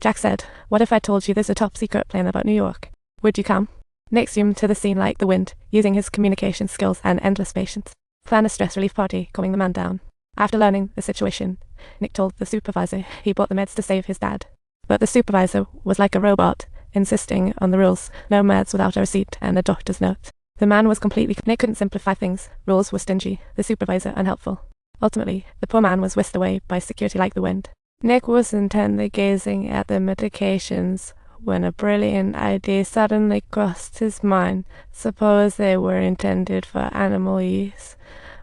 Jack said, "What if I told you there's a top-secret plan about New York? Would you come?" Nick zoomed to the scene like the wind, using his communication skills and endless patience. Plan a stress relief party, calming the man down. After learning the situation, Nick told the supervisor he bought the meds to save his dad. But the supervisor was like a robot, insisting on the rules, no meds without a receipt and a doctor's note. The man was completely... Nick couldn't simplify things. Rules were stingy, the supervisor unhelpful. Ultimately, the poor man was whisked away by security like the wind. Nick was intently gazing at the medications when a brilliant idea suddenly crossed his mind. Suppose they were intended for animal use.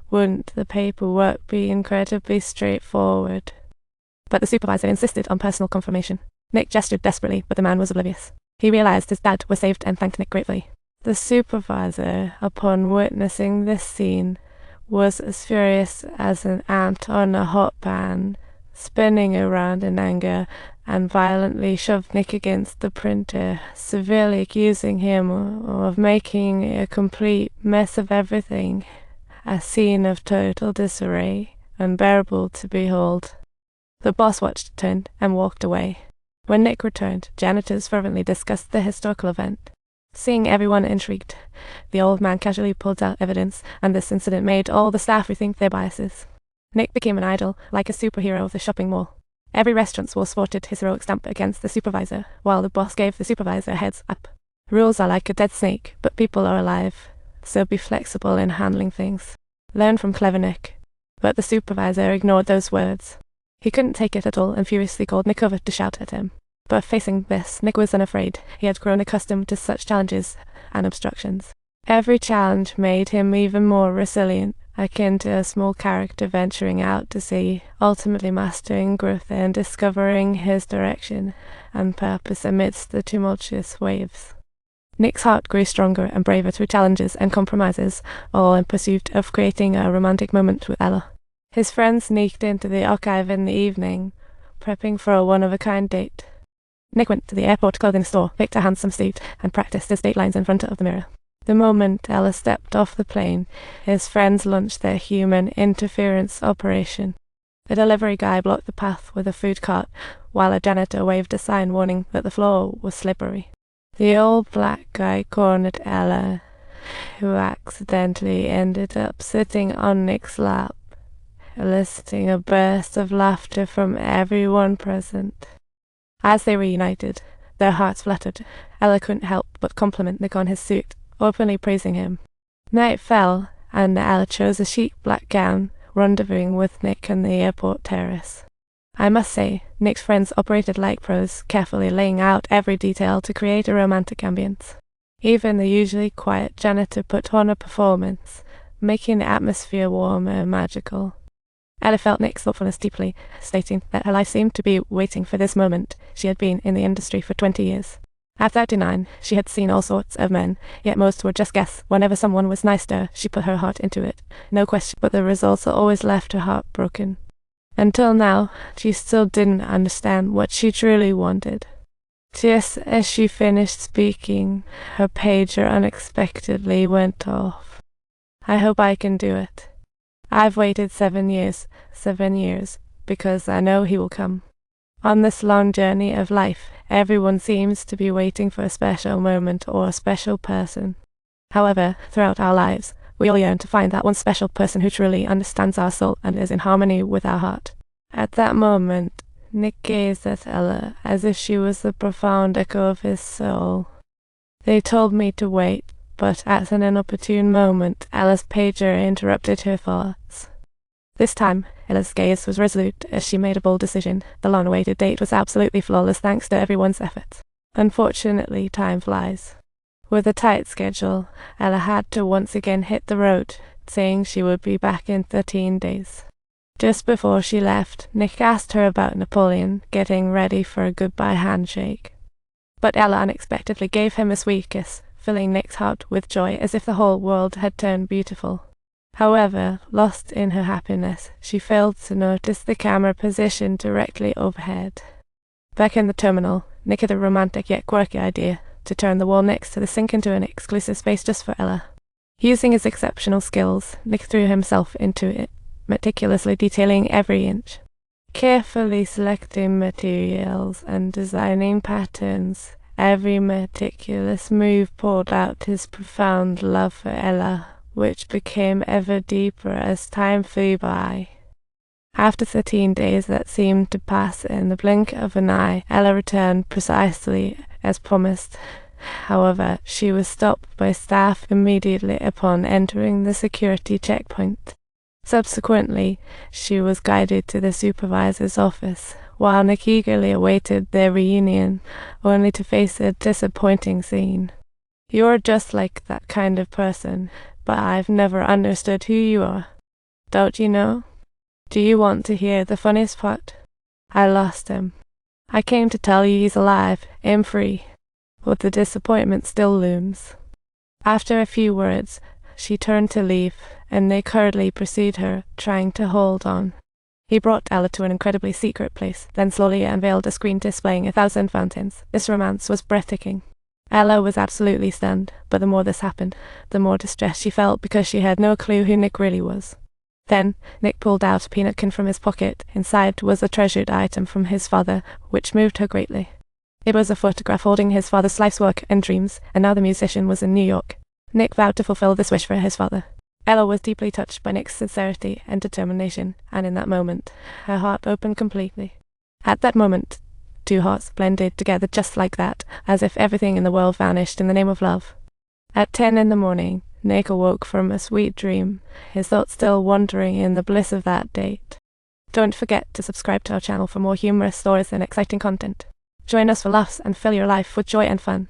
Wouldn't the paperwork be incredibly straightforward? But the supervisor insisted on personal confirmation. Nick gestured desperately, but the man was oblivious. He realized his dad was saved and thanked Nick gratefully. The supervisor, upon witnessing this scene, was as furious as an ant on a hot pan, spinning around in anger, and violently shoved Nick against the printer, severely accusing him of making a complete mess of everything, a scene of total disarray, unbearable to behold. The boss watched, turned, and walked away. When Nick returned, janitors fervently discussed the historical event. Seeing everyone intrigued, the old man casually pulled out evidence, and this incident made all the staff rethink their biases. Nick became an idol, like a superhero of the shopping mall. Every restaurant's wall sported his heroic stamp against the supervisor, while the boss gave the supervisor a heads up. Rules are like a dead snake, but people are alive, so be flexible in handling things. Learn from clever Nick. But the supervisor ignored those words. He couldn't take it at all and furiously called Nick over to shout at him. But facing this, Nick was unafraid. He had grown accustomed to such challenges and obstructions. Every challenge made him even more resilient, akin to a small character venturing out to sea, ultimately mastering growth and discovering his direction and purpose amidst the tumultuous waves. Nick's heart grew stronger and braver through challenges and compromises, all in pursuit of creating a romantic moment with Ella. His friends sneaked into the archive in the evening, prepping for a one-of-a-kind date. Nick went to the airport clothing store, picked a handsome suit, and practiced his date lines in front of the mirror. The moment Ella stepped off the plane, his friends launched their human interference operation. The delivery guy blocked the path with a food cart, while a janitor waved a sign warning that the floor was slippery. The old black guy cornered Ella, who accidentally ended up sitting on Nick's lap, eliciting a burst of laughter from everyone present. As they reunited, their hearts fluttered. Ella couldn't help but compliment Nick on his suit, openly praising him. Night fell, and Ella chose a chic black gown, rendezvousing with Nick on the airport terrace. I must say, Nick's friends operated like pros, carefully laying out every detail to create a romantic ambience. Even the usually quiet janitor put on a performance, making the atmosphere warm and magical. Ella felt Nick's thoughtfulness deeply, stating that her life seemed to be waiting for this moment. She had been in the industry for 20 years. At 39, she had seen all sorts of men, yet most were just guess. Whenever someone was nice to her, she put her heart into it. No question, but the results always left her heart broken. Until now, she still didn't understand what she truly wanted. Just as she finished speaking, her pager unexpectedly went off. I hope I can do it. I've waited 7 years, because I know he will come. On this long journey of life, everyone seems to be waiting for a special moment or a special person. However, throughout our lives, we all yearn to find that one special person who truly understands our soul and is in harmony with our heart. At that moment, Nick gazed at Ella as if she was the profound echo of his soul. They told me to wait, but at an inopportune moment, Ella's pager interrupted her thoughts. This time, Ella's gaze was resolute as she made a bold decision. The long-awaited date was absolutely flawless thanks to everyone's efforts. Unfortunately, time flies. With a tight schedule, Ella had to once again hit the road, saying she would be back in 13 days. Just before she left, Nick asked her about Napoleon, getting ready for a goodbye handshake. But Ella unexpectedly gave him a sweet kiss, filling Nick's heart with joy as if the whole world had turned beautiful. However, lost in her happiness, she failed to notice the camera positioned directly overhead. Back in the terminal, Nick had a romantic yet quirky idea to turn the wall next to the sink into an exclusive space just for Ella. Using his exceptional skills, Nick threw himself into it, meticulously detailing every inch. carefully selecting materials and designing patterns. Every meticulous move poured out his profound love for Ella, which became ever deeper as time flew by. After 13 days that seemed to pass in the blink of an eye, Ella returned precisely as promised. However, she was stopped by staff immediately upon entering the security checkpoint. Subsequently, she was guided to the supervisor's office, while Nick eagerly awaited their reunion, only to face a disappointing scene. "You're just like that kind of person, but I've never understood who you are. Don't you know? Do you want to hear the funniest part? I lost him. I came to tell you he's alive and free, but the disappointment still looms." After a few words, she turned to leave, and Nick hurriedly pursued her, trying to hold on. He brought Ella to an incredibly secret place, then slowly unveiled a screen displaying 1,000 fountains. This romance was breathtaking. Ella was absolutely stunned, but the more this happened, the more distressed she felt because she had no clue who Nick really was. Then, Nick pulled out a peanutkin from his pocket. Inside was a treasured item from his father, which moved her greatly. It was a photograph holding his father's life's work and dreams, and now the musician was in New York. Nick vowed to fulfill this wish for his father. Ella was deeply touched by Nick's sincerity and determination, and in that moment, her heart opened completely. At that moment, two hearts blended together just like that, as if everything in the world vanished in the name of love. At 10 in the morning, Nick awoke from a sweet dream, his thoughts still wandering in the bliss of that date. Don't forget to subscribe to our channel for more humorous stories and exciting content. Join us for laughs and fill your life with joy and fun.